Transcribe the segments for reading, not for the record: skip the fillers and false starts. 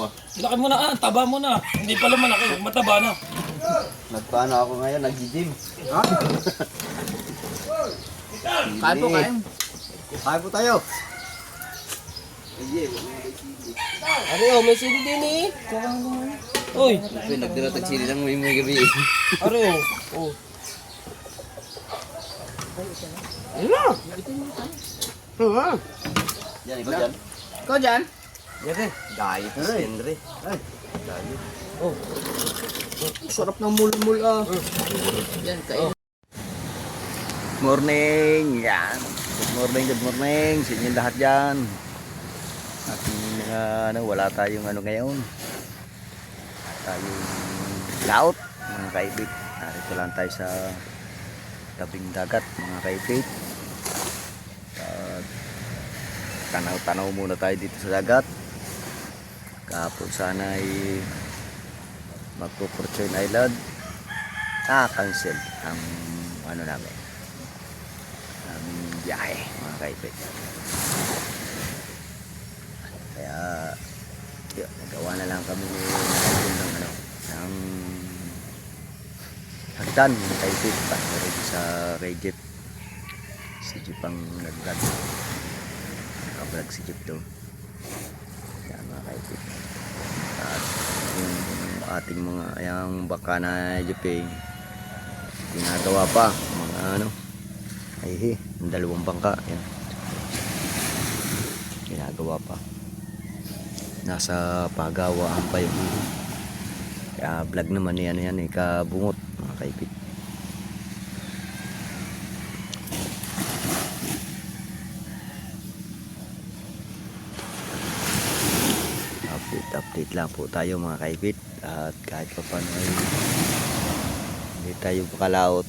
ah. Laki mo na taba mo na. Hindi pala malaki, mataba na. Nagpaano ako ngayon, nag-gym. Ha? Kain po, kain. Kain po tayo. Ano, may sili din eh. Uy, Nagdala tagsili lang may gabi. Ano, oh. Ano? Ano? Yan, ikaw dyan. Ikaw dyan? Yan eh. Dahil Ay. Henry. Ay, Oh. sarap ng mulmul ah. Yan, kain. Morning, yan. Good morning sa inyo lahat dyan. At mga wala tayong ngayon. Tayong laot, mga kaibig. Narito lang tayo sa tabing dagat, mga kaibig. At tanaw-tanaw muna tayo dito sa dagat. Kahapon sana ay magpo-Fortune Island. Cancel ang namin. Biyahe, mga kaibig. Kaya yun, nagawa na lang kami ng hagdan, mga kaibig, para sa Jeep. Si Jeep ang nag-vlog. Nakablog si Jeep doon. Yan, mga kaibig. At yung ating mga yung baka na Jeep ginagawa pa mga ay yung dalawang bangka yan. Ginagawa pa, nasa pagawaan pa yung kaya vlog naman yan kabungot, mga kaibig. Update lang po tayo, mga kaibig. At kahit pa paano ay hindi tayo makalaot.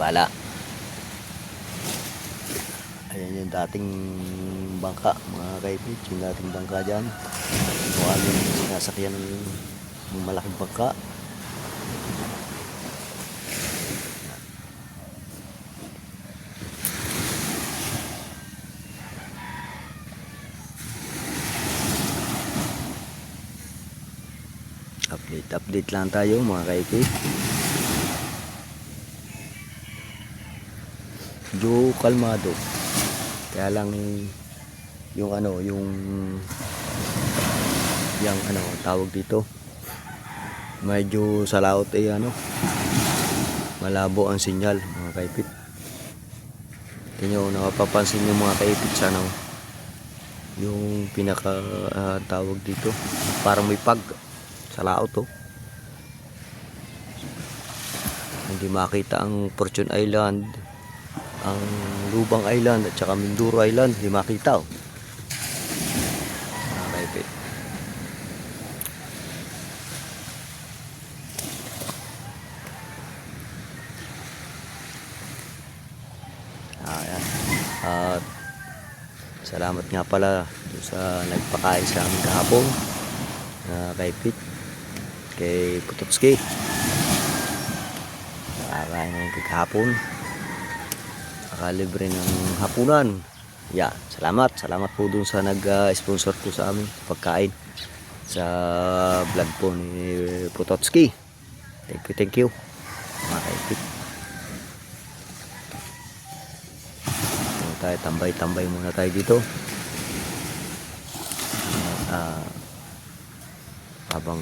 Pala. Ayan yung dating bangka, mga kaibig. Yung dating bangka dyan. Kung ano yung sinasakyan ng malaking bangka. Update lang tayo, mga kaibig. Medyo kalmado. Kaya lang yung tawag dito. Medyo sa laot malabo ang sinyal, mga kaipit. Tingnan, napapansin yung mga kaipit sa yung pinaka tawag dito. Parang may pag sa laot Hindi makita ang Fortune Island, ang Lubang Island at saka Mindoro Island, hindi makita kaipit. Ayan. At salamat nga pala sa nagpakain sa amin kahapon, kaipit, kay Putotski. Kakain na kahapon, nakalibre ng hapunan. Yeah, salamat po dun sa nag-sponsor po sa amin pagkain sa vlog po ni Putotski. Thank you mga kaipit. Tayo tambay muna tayo dito. Habang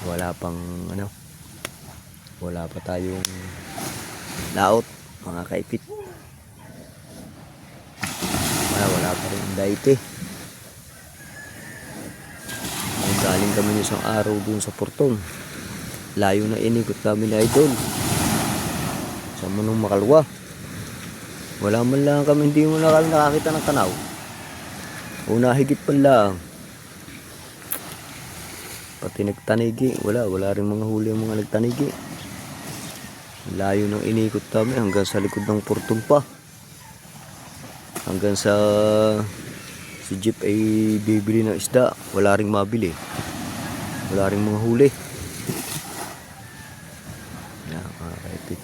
wala pa tayong laot, mga kaipit. Wala pa rin daite. Galing kami isang araw dun sa Porton. Layo na inikot kami na idol. Sa Manong Makalwa. Wala man lang kami, hindi mo nakakita ng tanaw. Una higit pa lang. Pati nagtanigi, wala rin mga huli ang mga nagtanigi. Layo ng inikot kami hanggang sa likod ng Porton pa. Hanggang sa si Jeep ay bibili ng isda, wala ring mabili. Wala ring mga huli. Yan, mga kaipit.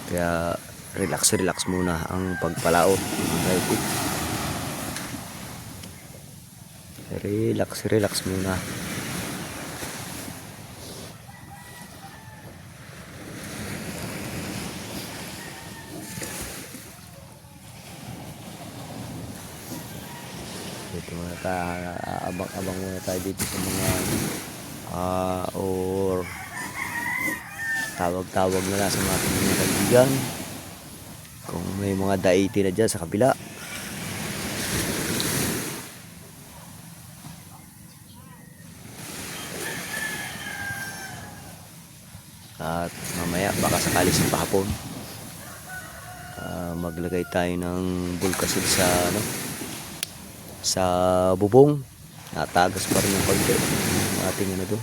Kaya relax muna ang pagpalaot. Mga kaipit. Relax muna. Dito muna tayo, abang muna tayo dito sa mga or tawag na lang sa mga kaibigan kung may mga daiti na dyan sa kabila. At mamaya baka sakali sa pahapon maglagay tayo ng bulkasil sa sa bubong. Natagas pa rin yung konti ang ating doon.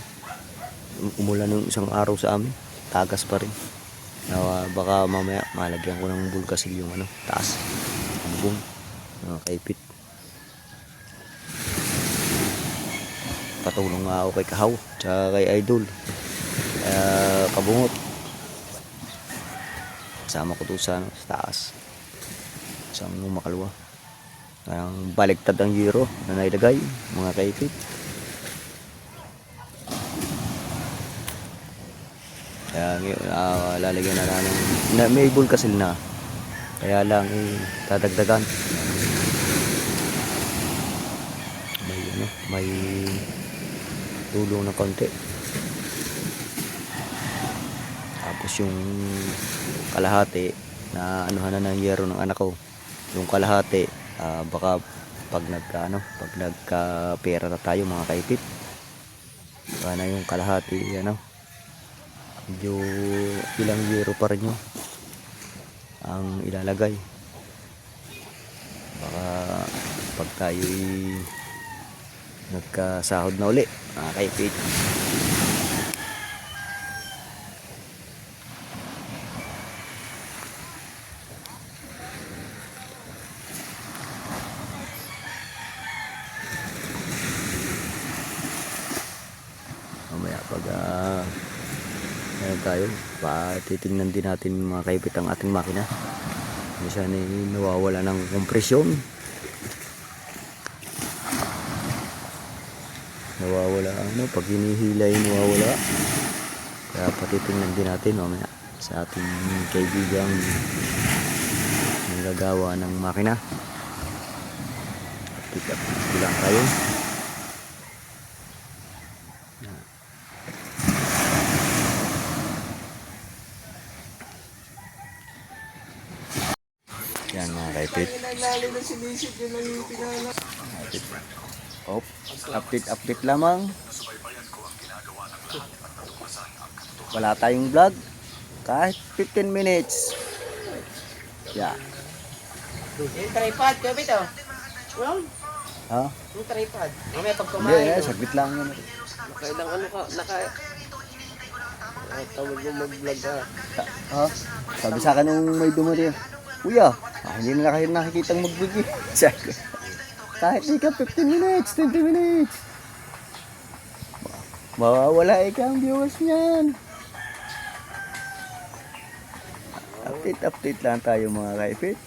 Umulan ng isang araw sa amin, tagas pa rin. Baka mamaya malagyan ko ng bulkasil yung taas ang bubong, mga kaipit. Patulong nga ako kay Kahaw tsaka kay Idol, Kabungot. Kasama ko doon sa taas isang makalwa. Parang baliktad ang giro na nailagay, mga kaipit. Kaya lalagyan na lang may bulkasil na, kaya lang dadagdagan. May tulong na konti. Tapos yung kalahati na anuhan na ng yero ng anak ko, yung kalahati baka pag nagka pera na tayo, mga kaipit, baka na yung kalahati medyo ilang yero pa rin yun ang ilalagay. Baka pag tayo'y nagkasahod na uli, mga kaipit. Mamaya pag tayo, titingnan din natin, mga kaipit, ang ating makina. Minsan nawawala ng kompresyon, nawawala pag hinihilay, nawawala. Kaya patitingnan din natin mamaya sa ating kaibigang nanggagawa ng makina. Update lang tayo. Yan, mga kaipit. Update lamang. Wala tayong vlog kahit 15 minutes. Yeah. Yung tripod, kapit oh. Ha? Yung tripod. Mamaya pag Hindi, kumain. saglit lang yan. Nakailang tawag mo mag-vlog ka. Ha? Sabi sa akin nung may dumari, kuya, hindi na kayo nakikitang mag-vlog eh. Kahit di ka 15 minutes, 20 minutes. Mawawala ang viewers niyan. Update lang tayo, mga kaipit.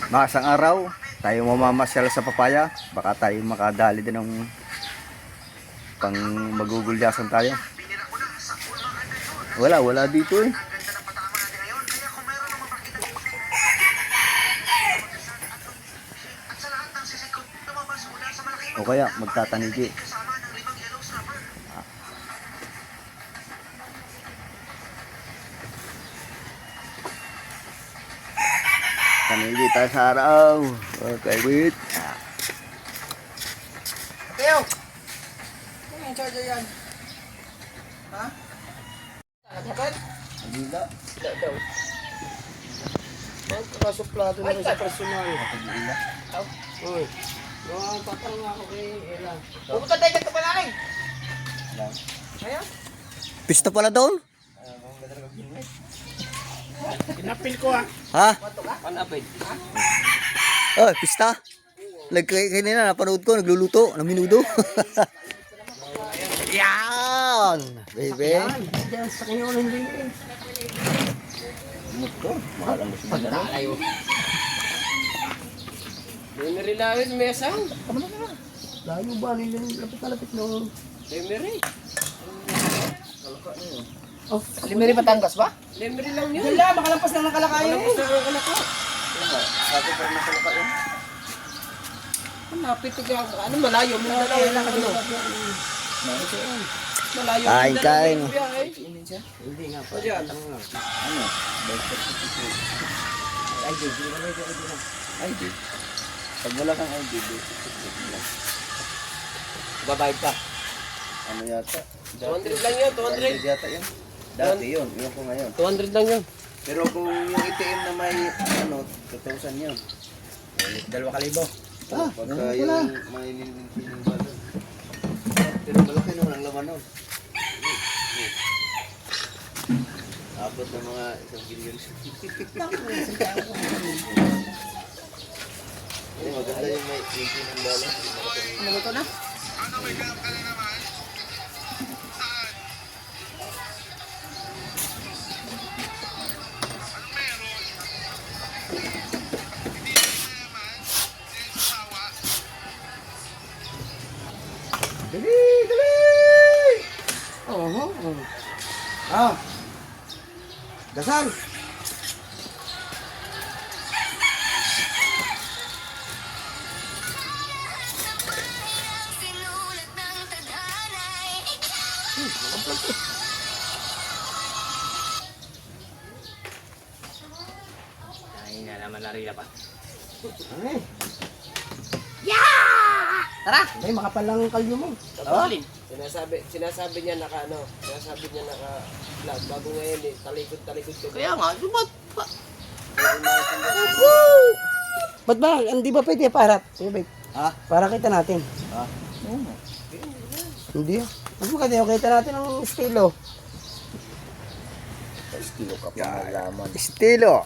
Masang araw, tayo mamamasyal sa Papaya. Baka tayo makadali din ng pang magugulyasan tayo. Wala dito eh. O kaya magtatanigi. Tanigi tayo sa araw. Okay, wait. Teo! Ano yung charger yan? Ha? Naghakat? Agila. Magkakasuplado na rin sa personal. Agila. Uy. Patanong ako kay Ella. Pupunta tayo dito palaking. Ayan. Pista pala doon? Pinapil ko ha. Ha? Panapid. Oh, pista. Kanina napanood ko, nagluluto ng minudo. Yeah! Yan, baby. Diyan, sa kanya ulit din eh. Muto, mahal ang gusto mo na. Pagkalayo. Memory lawit, mesang. Layo ba nila lapit na lapit no? Memory. Oh, Limeri Batangas ba? Memory lang yun. Wala, makalampas lang ng kalakayan eh. Sabi pa rin nakalaka yun. Malapit ka. Ano, malayo. Malayo lang ano. Malayo. Kain, kain. Hindi nga pa. Ayan. Ano? ID, hindi na may ID na. ID. Pag wala kang ID, Babayad ka. ano yata? 200 lang yun, 200. yata yun. Dati yun, yun ko ngayon. 200 lang yun. Pero kung yung ATM na may, ano, 2,000 yun. 2,000. Pagka yung may nilin ba doon. Pero malaki naman ang laman nun. Abot ng mga 1 billion. Ay, maganda yung may 18 ng dollars. Ano to na? Dali! Dali! Oo. Ah. Dasal. Sinulat ng tadhana'y Ay, nga naman narila pa. Ay. Tara! Ay, makapalang kalyo mo. Tabalin. Sinasabi niya naka ano, sinasabi niya naka vlog bago ngayon eh, talikod ka. Kaya nga, lumat pa. Ba't ba? Hindi ba pwede para? Sige, babe. Ha? Para kita natin. Ha? Hindi ah. Mas maganda yung kita natin ang estilo. Estilo ka pa malaman. Estilo!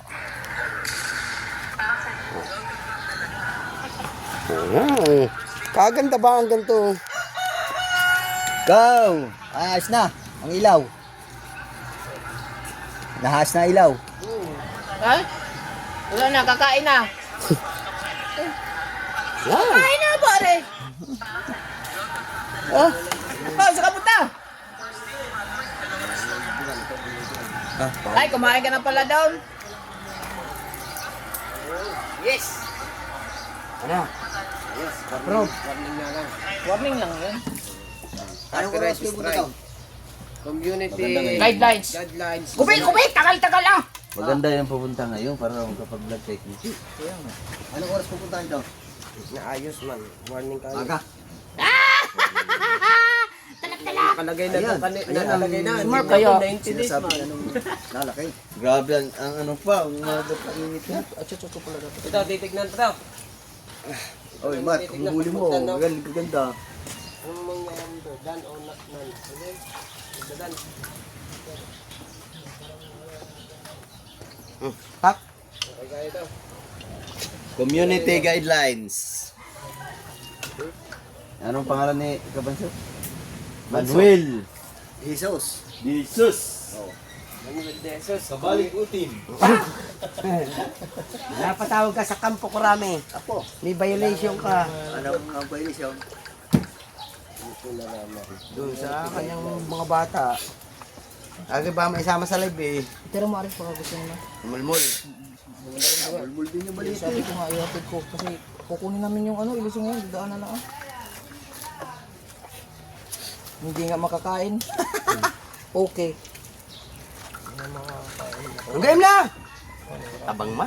Kaganda ba ang ganito? Go! Ayos na! Ang ilaw. Nahas na ilaw. Ha? Wala na, kakain na. Kakain na, pare. Oh, saan ka punta? Ay, kumain ka na pala doon. Yes. Ano? Approve. Warning nga lang. Warning lang yun. Anong oras kayo punta daw? Community Guidelines. guidelines. Kubik, tagal-tagal ah. Maganda yung pupunta ngayon para makapag-vlog kay Kinsi. Anong oras pupunta daw? Naayos man. Warning ka. Aga. Nakalagay na Ayan. nakalagay na. Smart kayo. 90 days Sinasabi man. anong lalaki. Grabe ang ano pa, ang mga painit na. Ito, titignan pa daw. Oy, Matt, kung huli mo, ganda. Anong mangyayari dito? Dan o not nan? Okay? Dan. Tak. Okay, kaya ito. Community guidelines. Anong pangalan ni Kabanso? Manuel. Jesus. Jesus. Manuel de Jesus. Kabalik utim. Napatawag ka sa Kampo Kurame. Apo. May violation ka. Anong ang violation? Doon sa kanyang mga bata. Agi ba may isama sa live eh. Pero maaari pa gusto nyo na. Mulmul. Bulbul din yung balita. Sabi ko nga, ihatid ko. Kasi kukunin namin yung ilusong ngayon. Didaan na lang. Hindi nga makakain. Okay. Ang game na! Tabang ma.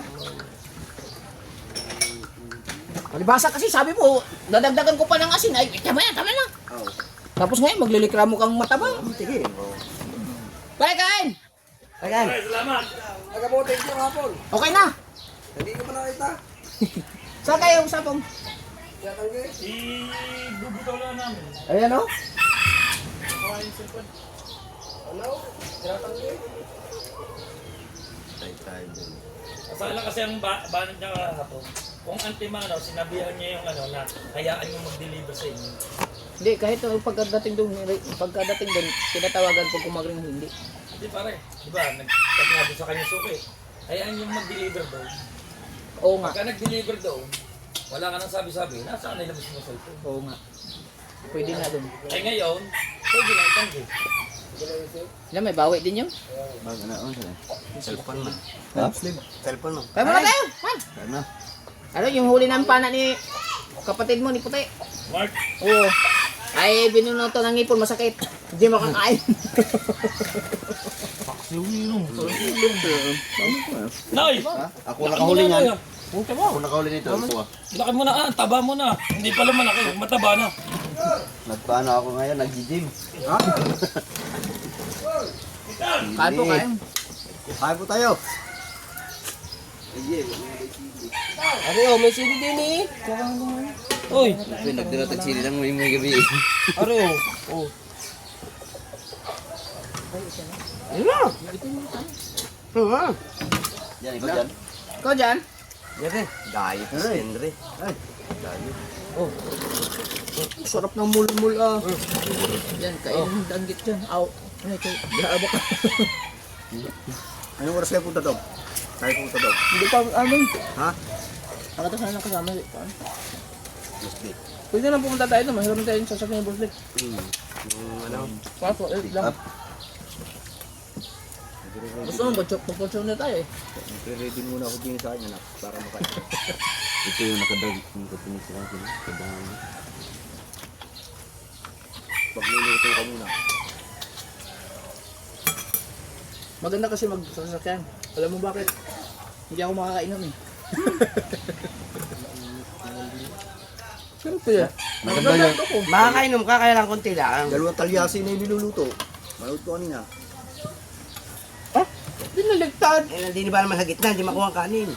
Malibasa kasi sabi mo, dadagdagan ko pa ng asin. Ay, tama na. Tapos ngayon, maglilikramo kang mataba. Sige. Kaya kain! Ayan. Salamat. Nagabutin ko hapon. Okay na! Hindi ko pa nakita. Saan kayo usapong? Ibubutaw lang namin. Ayan o. Kasala kasi ang banat niya kahapon. Kung antimano, sinabihan niya yung ano na hayaan yung mag-deliver sa inyo. Hindi, kahit pagkadating doon, tinatawagan ko kumagring hindi. Hindi pare, di ba, nagkatinabi sa kanya suki. Hayaan yung mag-deliver daw. Oo nga, Pagka nag-deliver daw, wala ka nang sabi-sabi, nasaan nila mismo sa cellphone. oo nga. Pwede nga doon. Ay ngayon, pwede na itanggi. Yan, may bawi din yun. Cellphone mo. Ha? Cellphone mo. Kaya muna tayo, man. Ano? Ano, yung huli ng pana ni kapatid mo, ni Puti. Mark, Oo. Ay, binunuto ng ipon, masakit. Hindi makakain. Nay! Ako nakahuli niyan. Puta mo. Ako nakahuli nito. Ito ah. Laki mo na taba mo na. Hindi pala malaki, mataba na. Nagpaano ako ngayon, nag-gym. Kain po, kain. Kain po tayo. Ano, may sili din eh. Uy, Nagdilatag sili lang may gabi. Ano, oh. Yan, ikaw dyan. Ikaw dyan? Yan eh. Dayo ko si Henry. Ay. Sarap ng mulmul ah. Yan, kain ng danggit dyan. Aw. Ay, ito. Grabe ka. Anong oras kayo punta doon? Tayo punta doon. Hindi pa, ano? Ha? Nakata sana ng kasama. Musli. Pwede na pumunta tayo doon. Mahirap tayo yung sasakyan ng Bruce Yung ano? Paso, lang. Gusto mo, pagpaponsyon na tayo eh. Nagre-ready muna ako din sa kanya na para makain. Ito yung nakadag. Yung katinis lang sila. Kabahan mo. Pagluluto ka muna. Maganda kasi magsasakyan. Alam mo bakit? Hindi ako makakainom eh. Siyempre. Maganda yan. Ako. Makakainom ka, kaya lang konti lang. Dalawang talyasi na yung niluluto. Manood ko kanina. Dinaligtad. Eh, hindi ba naman sa gitna, hindi makuha ang kanin.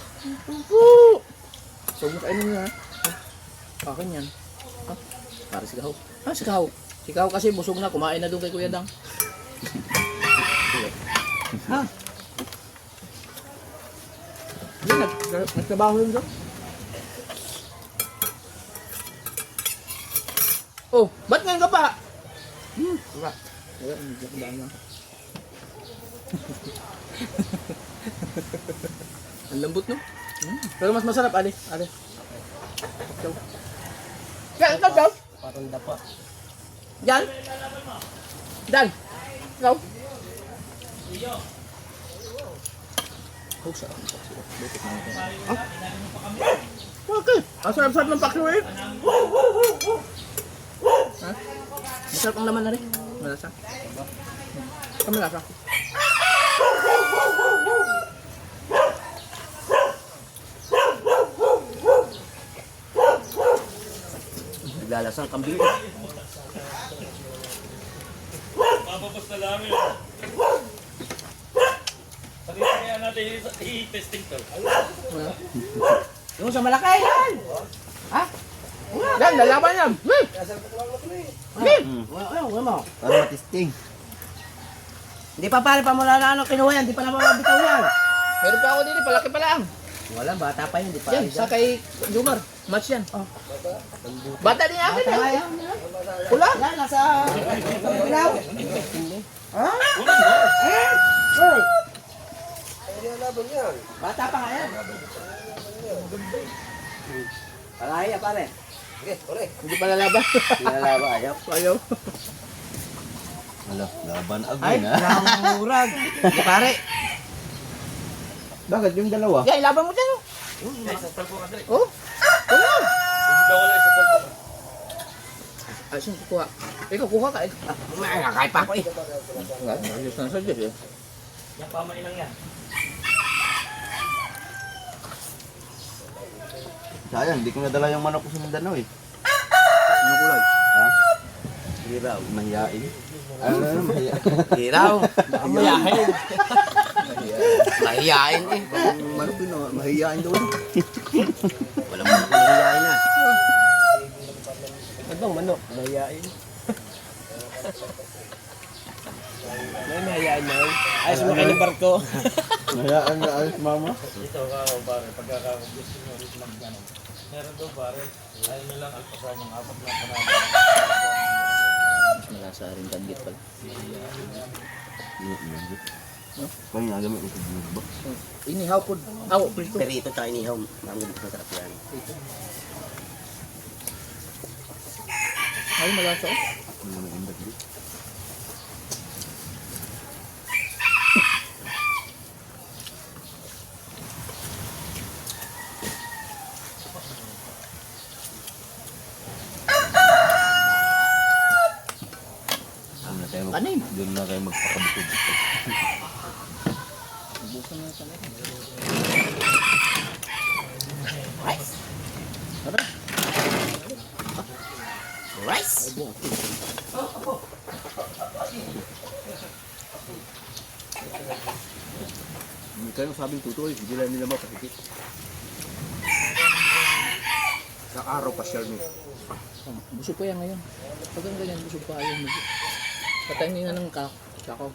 So, kainin mo na. Akin yan. Para sigaw. Sikaw. Sikaw kasi busog na. Kumain na doon kay Kuya Dang. Ha? Yan, nagtrabaho yun doon. Oh, ba't ngayon ka pa? Diba? Wala, hindi ko daan lang. Ang lambot no? Pero mas masarap, Ali. Ali. Yan, ikaw daw. Parang dapa. Yan. Dan. Ikaw. Oh, sarap. Okay. Ang sarap-sarap ng pakyo eh. Ha? Masarap ang laman na rin. Malasa. Malasa. Naglalasang kambing. papapos na lang yun. Pati kaya natin i-testing to. Yung sa malaki, yan! Ha? Yan, lalaban yan! Wala mo. Para matisting. Hindi pa pare pa mula na ano kinuha yan, hindi pa na mabitaw yan. Meron pa ako dito, palaki pa lang. Wala, bata pa yan, hindi pa. Yan, sa kay Jumar. Match yan. Oh. Bata din akin Bata yan. yan. Pula? Yan, nasa... Ilaw. Ha? Bata pa nga yan. Palaya pare. Okay, ore. Hindi pa lalaban. Pinalaba ayaw. Ayaw. Hala, laban Ay, agad ha. namumurag. Hindi pare. Bakit yung dalawa? Yan, ilaban mo dyan. Oh. Ay, sa talpo ka dali. Oh. Wala. Hindi daw wala sa talpo. Ay, saan kukuha? Ikaw, kuha ka. Kahit pa ako eh. Wala, ayos na sa Diyos eh. Yung pamainang yan. Sayang, hindi ko nadala yung manok ko sa Mindanao eh. Ano kulay? Ha? Hiraw. Mahiyain. Ano na, mahiyain. Hiraw. Mayahin. Mahihain eh. Manok yun, mahiyain daw. Walang mahihain na. Ano bang manok? Mayayain. May mayayain na yun. Ay, sumakay ng barko. Mahiyaan na ayos mama. Ito ka, pare, pagkakagusto nyo rin mag-ano. Meron daw pare. Ayaw nyo lang alpasan yung apat na panalo. Mas malasa rin danggit pala. Kaya nga gamit ito ba? Inihaw po. Aw, prito. Pero ito tayo inihaw. Mamagod masarap yan. Ay, malasa oh. Kanin. Doon na kayo magpakabukod. Ubusan na sa kanin. Rice. Tara. Rice. Hindi kayo sabing tutoy. Hindi lang nila mapakikit. Sa araw pa siya mo. Busog pa yan ngayon. Pag ang ganyan, busog pa ayaw. Patayin nga ng kako.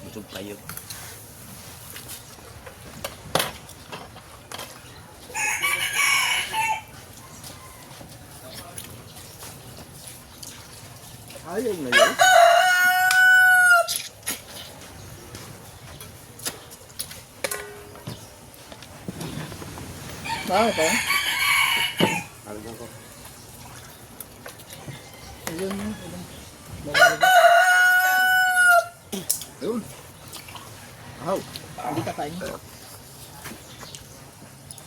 Busog kayo. Ayaw na yun. Bakit pa yan? Alagyan ko. Ayun. Ayun. Ahaw. Hindi ka kain.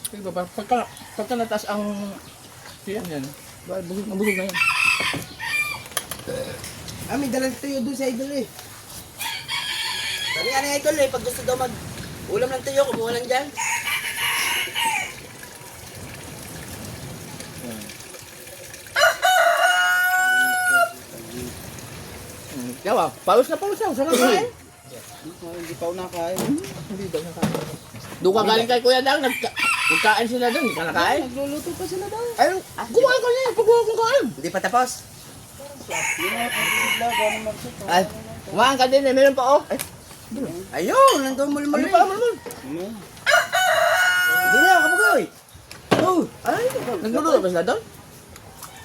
Sige ba, pagka nataas ang yan. Nabugog na yan. May dalang tuyo doon sa idol eh. Sabi nga ni idol eh, pag gusto daw mag-ulam ng tuyo, kumuha lang dyan. Yawa, paus na. Sarap kain. Hindi pa ako nakain. Hindi daw nakain. Doon ka galing kay Kuya Dang, nagkain sila doon, hindi ka nakain? Nagluluto pa sila daw. Ayun, kumain ka niya, pag kung kain. Hindi pa tapos. Ay, kumain ka din eh, meron pa oh. Ay, Ayun, nandun muli-muli. ano pa naman? Hindi na, kabugoy. Oh, ay, nagluluto ba sila doon?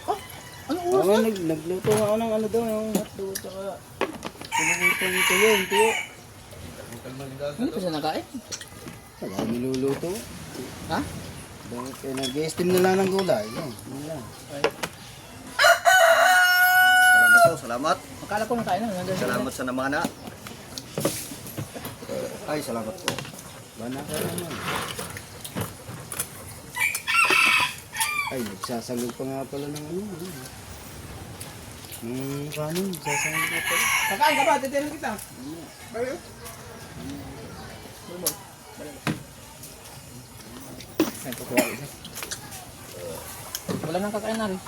Oh, anong oras na? Nagluto nga ako ng ano daw, yung hotdog, tsaka pinagluto nito yun, tuyo. Hindi pa sila nakain? Wala, niluluto. Ha? Dahil nag-estim na lang ng gulay. Yun, yun lang. Salamat po, salamat. Akala ko nakain na. Salamat sa namana. Ay, salamat po. Bana ka naman. Ay, nagsasangag pa nga pala ng ano. Kanin, nagsasangag pa pala. Kakain ka ba? Titirin kita. Bayo? Ay, kukuha ko isa. Wala nang kakain na rin.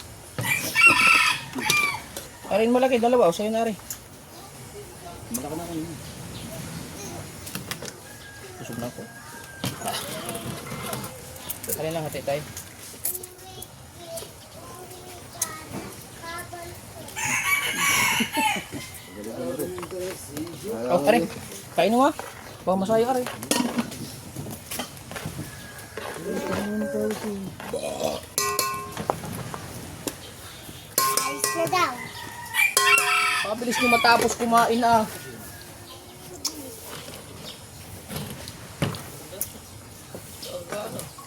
Arin malaki, dalawa. O, sa'yo na rin. Malaki na kayo. Busog na ako. Arin lang, hati tayo. Oh, arin. Kain mo nga. Baka masaya ka rin. Ayos na daw. Mabilis nyo matapos kumain ah.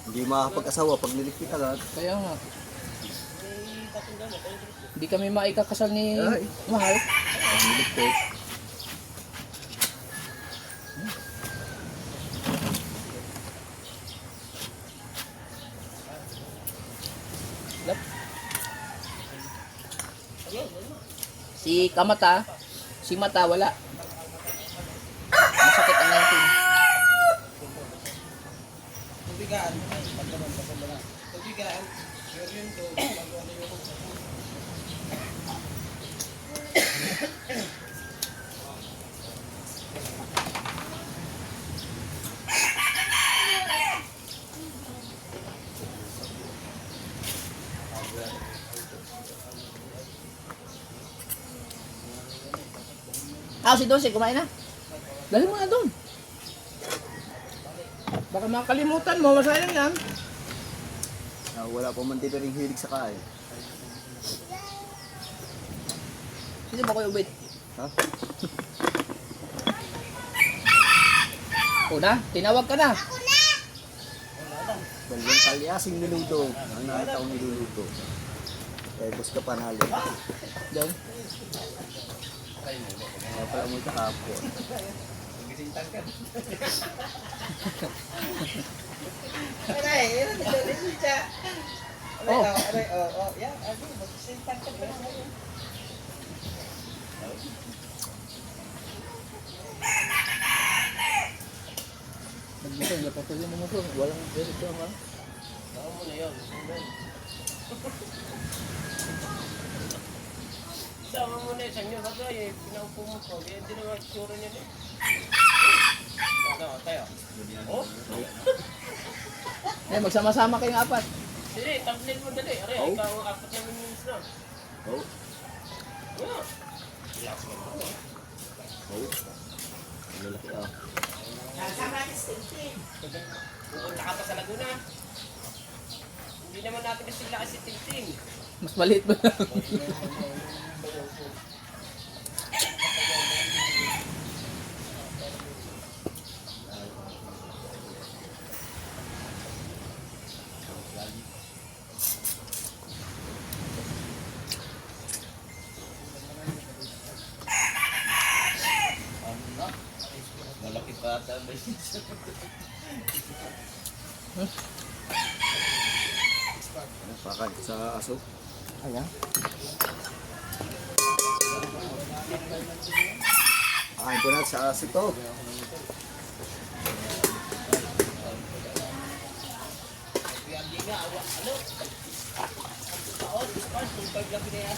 Hindi makakapag-asawa pag nilikpit agad. Kaya nga. Hindi kami maikakasal ni Ay. Mahal. Pag nilikpit. Lap. Si Kamata, si Mata wala. Masakit ang natin. Si Don, kumain na. Dali mo na doon. Baka makalimutan mo, masayang yan. Wala pa man tito ring hilig sa kain. Sino ba kayo, Ubit? Ha? Una, tinawag ka na. Dalawang kalyasing niluto. Ang nakita kong niluluto. Eh, gusto ka panalo. Doon. Kaya pala mo kahapon. Nagbuto, napatuloy mo mo po. Walang edit ko ha. Ako mo na yun. Sama mo na sa inyo, bagay eh. Pinaupo mo ko. Hindi naman tsura niya eh. Ano, tayo? Oh? Eh, magsama-sama kayong apat. Sige, tablet mo dali. Aray, ikaw ang 4 na minutes na. Oh. Yeah. Oh. Ang lalaki ah. Pupunta ka pa sa Laguna. Hindi naman natin kasi laki si Tintin. Mas maliit ba? Malaki pa ata ba yun? Pakal sa aso. Ayan. Kain ko na sa aso to. Hindi nga, ano? Taon, discount, 2.5 lang pinaya.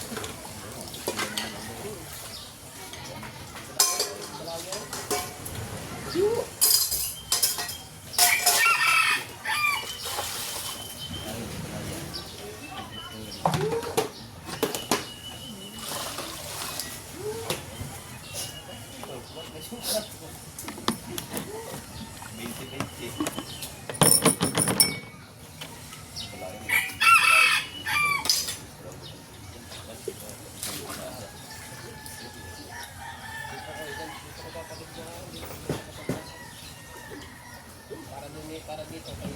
Para dito, kay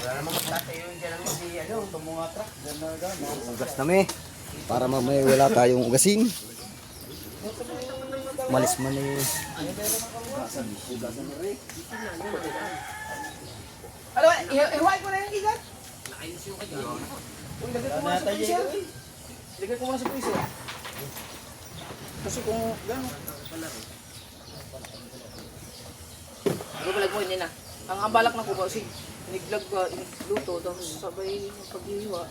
Wala namang magtatayo dyan ang si ano, bumungatra. Ugas kami. Para mamaya wala tayong ugasin. Malis man eh. Ugasan na rin. Ano, ihuhay ko na yung igat. Uy, lagay ko muna sa freezer. Lagay ko muna sa freezer. Kasi kung gano'n. Babalag mo yun na. Ang balak na ko kasi niglag ka, luto, tapos sabay paghihiwa.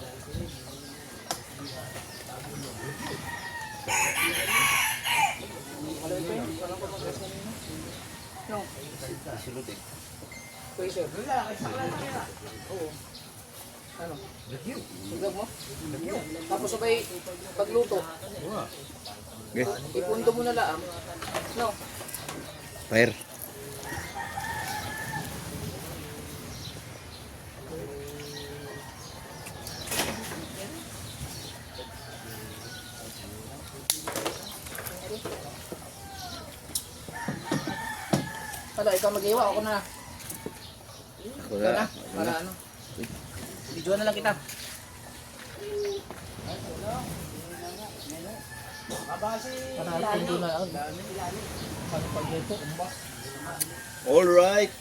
Malay ko yun, parang ko mag-gas na nino. No? Freezer. Oo. Ano? Niglag mo? Tapos sabay pagluto. Okay. Ipundo mo na lang. No? Fire. Ano, ikaw mag-iwa, ako na. Ako Ikaw na, na. para ano. Videoan na lang kita. Para pundo na lang. Paano pag-ito? Alright.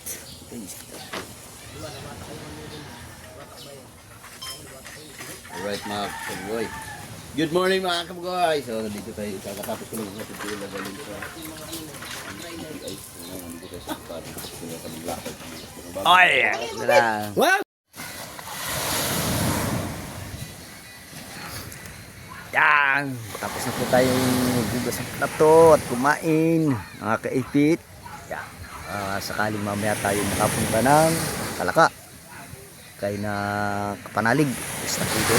Alright mga kabugoy. Good morning mga kabugoy. So nandito tayo. Kakatapos ko lang sa pagkula na galing sa ay, nandito tayo sa pagkula. Ay! Wow! Yan! Tapos na po tayong hugas ng plato at kumain. Mga kaipit. Yan. sakaling mamaya tayo nakapunta ng Kalaka kay na Kapanalig Estacido.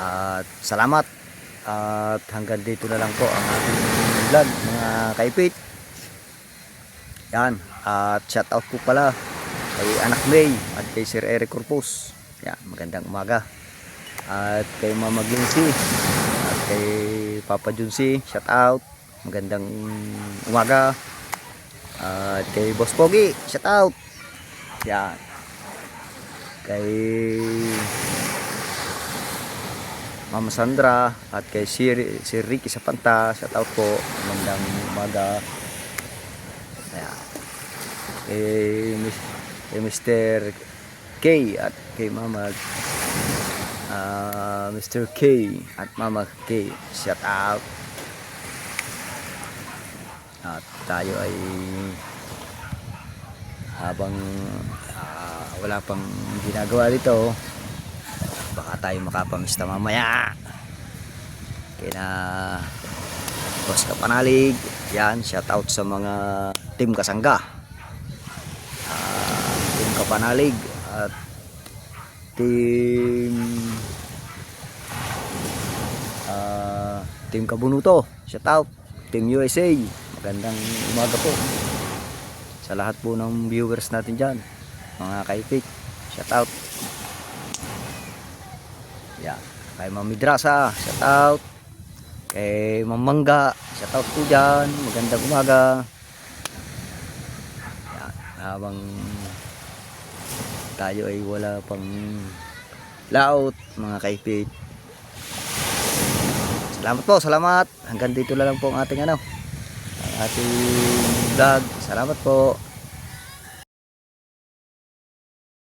At salamat at hanggang dito na lang po ang ating vlog mga kaipit. Yan, at shout out po pala kay Anak May at kay Sir Eric Corpus. Yan, magandang umaga. At kay Mama Glincy at kay Papa Junsi, shout out, magandang umaga. At kay Boss Pogi, shout out. Yan. Kay Mama Sandra at kay Sir Ricky Sapanta, shout out po, magandang umaga. Ayan. Kay Mr. K at kay Mama Mr. K at Mama K, shout out. At tayo ay habang wala pang ginagawa dito, baka tayo makapamista mamaya kina Boss Kapanalig. Yan, shout out sa mga team Kasangga, team Kapanalig at team Kabunuto, shout out. Team USA, magandang umaga po sa lahat po ng viewers natin dyan mga kaipik, shout out. Yan, kay Ma'am Midrasa, shout out. Kay Ma'am Mangga, shout out po dyan, magandang umaga. Yan, habang tayo ay wala pang laot mga kaipik. Salamat po, salamat. Hanggang dito na lang po ang ating ang ating vlog. Salamat po.